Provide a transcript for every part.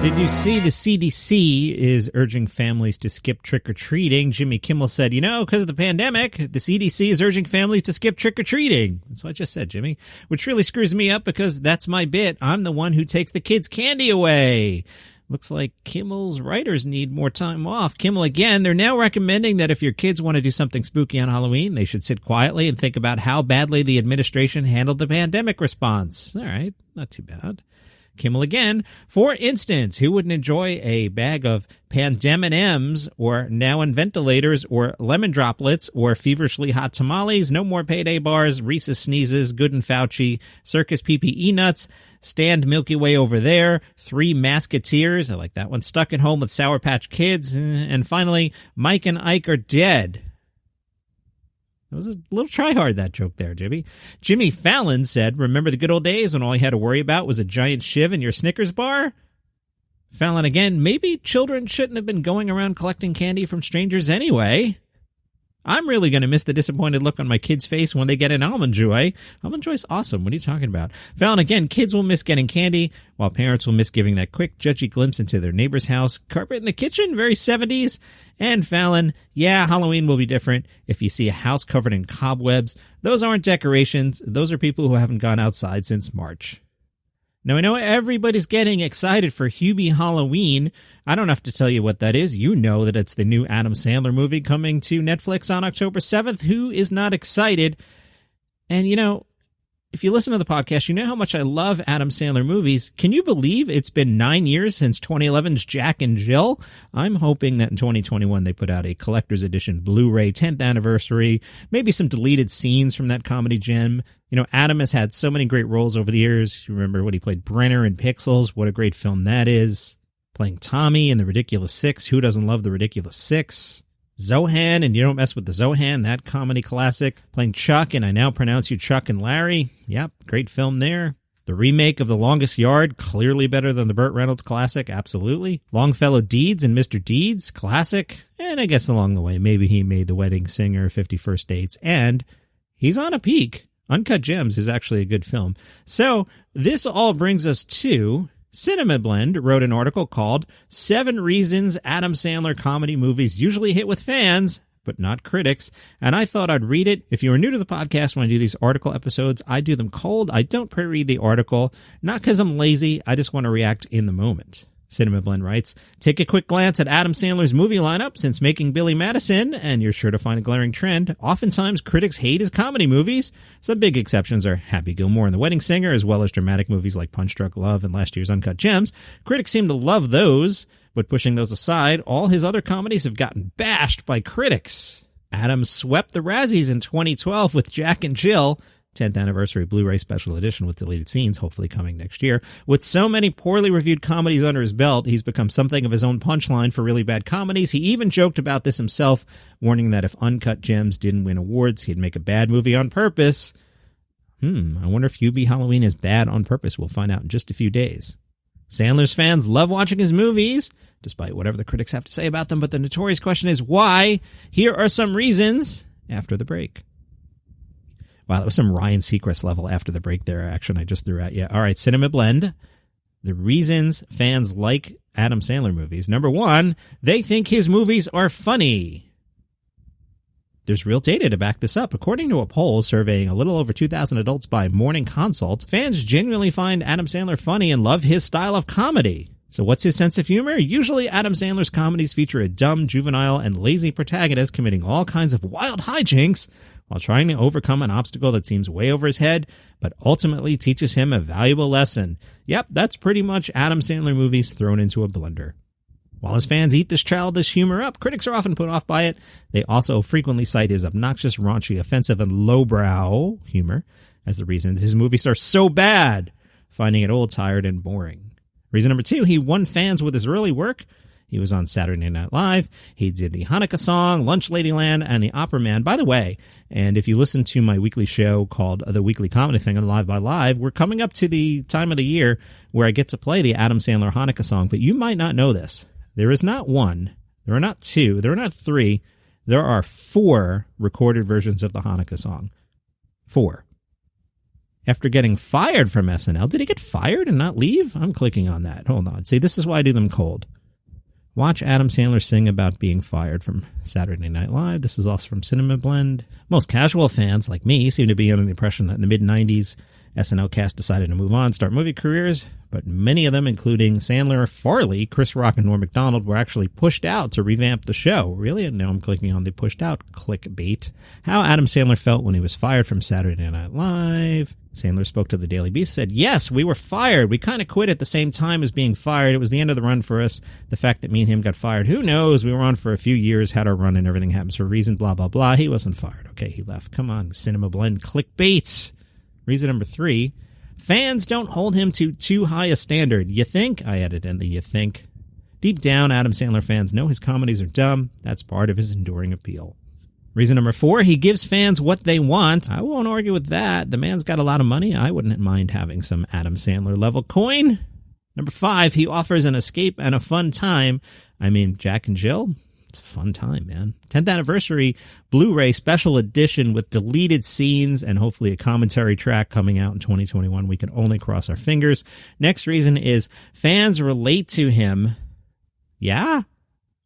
Did you see the CDC is urging families to skip trick-or-treating? Jimmy Kimmel said, because of the pandemic, the CDC is urging families to skip trick-or-treating. That's what I just said, Jimmy. Which really screws me up because that's my bit. I'm the one who takes the kids' candy away. Looks like Kimmel's writers need more time off. Kimmel again, they're now recommending that if your kids want to do something spooky on Halloween, they should sit quietly and think about how badly the administration handled the pandemic response. All right, not too bad. Kimmel again, for instance, who wouldn't enjoy a bag of Pandem&Ms or Now in Ventilators or Lemon Droplets or Feverishly Hot Tamales, No More Payday Bars, Reese's Sneezes, Good and Fauci, Circus PPE Nuts, Stand Milky Way Over There, Three Masketeers, I like that one, Stuck at Home with Sour Patch Kids, and finally, Mike and Ike Are Dead. That was a little try-hard, that joke there, Jimmy. Jimmy Fallon said, remember the good old days when all you had to worry about was a giant shiv in your Snickers bar? Fallon again, maybe children shouldn't have been going around collecting candy from strangers anyway. I'm really going to miss the disappointed look on my kid's face when they get an Almond Joy. Almond Joy's awesome. What are you talking about? Fallon again, kids will miss getting candy, while parents will miss giving that quick, judgy glimpse into their neighbor's house. Carpet in the kitchen, very 70s. And Fallon, yeah, Halloween will be different if you see a house covered in cobwebs. Those aren't decorations. Those are people who haven't gone outside since March. Now, I know everybody's getting excited for Hubie Halloween. I don't have to tell you what that is. You know that it's the new Adam Sandler movie coming to Netflix on October 7th. Who is not excited? And, if you listen to the podcast, you know how much I love Adam Sandler movies. Can you believe it's been 9 years since 2011's Jack and Jill? I'm hoping that in 2021 they put out a collector's edition Blu-ray 10th anniversary, maybe some deleted scenes from that comedy gem. Adam has had so many great roles over the years. You remember when he played Brenner in Pixels? What a great film that is. Playing Tommy in The Ridiculous Six. Who doesn't love The Ridiculous Six? Zohan and You Don't Mess with the Zohan, that comedy classic. Playing Chuck and I Now Pronounce You Chuck and Larry. Yep, great film there. The remake of The Longest Yard, clearly better than the Burt Reynolds classic, absolutely. Longfellow Deeds and Mr. Deeds, classic. And I guess along the way, maybe he made The Wedding Singer, 51st Dates, and he's on a peak. Uncut Gems is actually a good film. So this all brings us to... Cinema Blend wrote an article called 7 Reasons Adam Sandler Comedy Movies Usually Hit with Fans, but Not Critics, and I thought I'd read it. If you are new to the podcast, when I do these article episodes, I do them cold. I don't pre-read the article, not because I'm lazy, I just want to react in the moment. Cinema Blend writes, take a quick glance at Adam Sandler's movie lineup since Making Billy Madison, and you're sure to find a glaring trend. Oftentimes, critics hate his comedy movies. Some big exceptions are Happy Gilmore and The Wedding Singer, as well as dramatic movies like Punch Drunk Love and last year's Uncut Gems. Critics seem to love those, but pushing those aside, all his other comedies have gotten bashed by critics. Adam swept the Razzies in 2012 with Jack and Jill, 10th anniversary Blu-ray special edition with deleted scenes, hopefully coming next year. With so many poorly reviewed comedies under his belt, he's become something of his own punchline for really bad comedies. He even joked about this himself, warning that if Uncut Gems didn't win awards, he'd make a bad movie on purpose. I wonder if Hubie Halloween is bad on purpose. We'll find out in just a few days. Sandler's fans love watching his movies, despite whatever the critics have to say about them, but the notorious question is why? Here are some reasons after the break. Wow, that was some Ryan Seacrest level after the break there, action I just threw at you. All right, Cinema Blend. The reasons fans like Adam Sandler movies. Number 1, they think his movies are funny. There's real data to back this up. According to a poll surveying a little over 2,000 adults by Morning Consult, fans genuinely find Adam Sandler funny and love his style of comedy. So what's his sense of humor? Usually Adam Sandler's comedies feature a dumb, juvenile, and lazy protagonist committing all kinds of wild hijinks while trying to overcome an obstacle that seems way over his head, but ultimately teaches him a valuable lesson. Yep, that's pretty much Adam Sandler movies thrown into a blender. While his fans eat this childish humor up, critics are often put off by it. They also frequently cite his obnoxious, raunchy, offensive, and lowbrow humor as the reason his movies are so bad, finding it old, tired, and boring. Reason number 2, he won fans with his early work. He was on Saturday Night Live. He did the Hanukkah song, Lunch Ladyland, and the Opera Man. By the way, and if you listen to my weekly show called The Weekly Comedy Thing on Live by Live, we're coming up to the time of the year where I get to play the Adam Sandler Hanukkah song, but you might not know this. There is not 1, there are not 2, there are not 3, there are 4 recorded versions of the Hanukkah song. 4. after getting fired from SNL. Did he get fired and not leave? I'm clicking on that. Hold on. See, this is why I do them cold. Watch Adam Sandler sing about being fired from Saturday Night Live. This is also from Cinema Blend. Most casual fans, like me, seem to be under the impression that in the mid-90s, SNL cast decided to move on, start movie careers, but many of them, including Sandler, Farley, Chris Rock, and Norm Macdonald, were actually pushed out to revamp the show. Really? And now I'm clicking on the pushed out clickbait. How Adam Sandler felt when he was fired from Saturday Night Live. Sandler spoke to the Daily Beast, said, "Yes, we were fired. We kind of quit at the same time as being fired. It was the end of the run for us. The fact that me and him got fired, who knows? We were on for a few years, had our run, and everything happens for a reason, blah, blah, blah." He wasn't fired. Okay, he left. Come on, Cinema Blend clickbaits. Reason number 3, fans don't hold him to too high a standard. You think? I added in the you think. Deep down, Adam Sandler fans know his comedies are dumb. That's part of his enduring appeal. Reason number 4, he gives fans what they want. I won't argue with that. The man's got a lot of money. I wouldn't mind having some Adam Sandler level coin. Number 5, he offers an escape and a fun time. I mean, Jack and Jill, it's a fun time, man. 10th anniversary Blu-ray special edition with deleted scenes and hopefully a commentary track coming out in 2021. We can only cross our fingers. Next reason is fans relate to him. Yeah?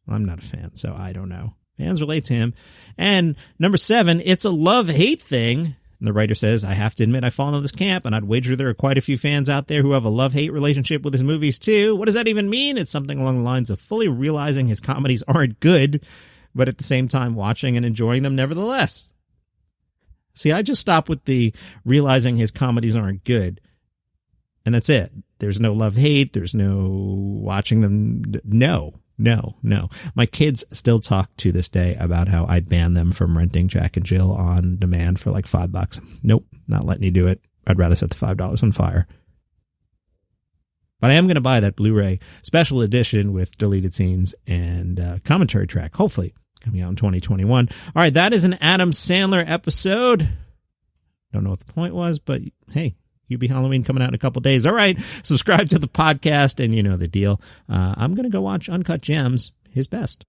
I'm not a fan, so I don't know. Fans relate to him. And number 7, it's a love-hate thing. And the writer says, "I have to admit I fall into this camp, and I'd wager there are quite a few fans out there who have a love-hate relationship with his movies too." What does that even mean? It's something along the lines of fully realizing his comedies aren't good, but at the same time watching and enjoying them nevertheless. See, I just stop with the realizing his comedies aren't good. And that's it. There's no love-hate. There's no watching them. No. My kids still talk to this day about how I banned them from renting Jack and Jill on demand for like $5. Nope, not letting you do it. I'd rather set the $5 on fire. But I am going to buy that Blu-ray special edition with deleted scenes and commentary track, hopefully coming out in 2021. All right, that is an Adam Sandler episode. Don't know what the point was, but hey, Hubie Halloween coming out in a couple days. All right, subscribe to the podcast, and you know the deal. I'm going to go watch Uncut Gems, his best.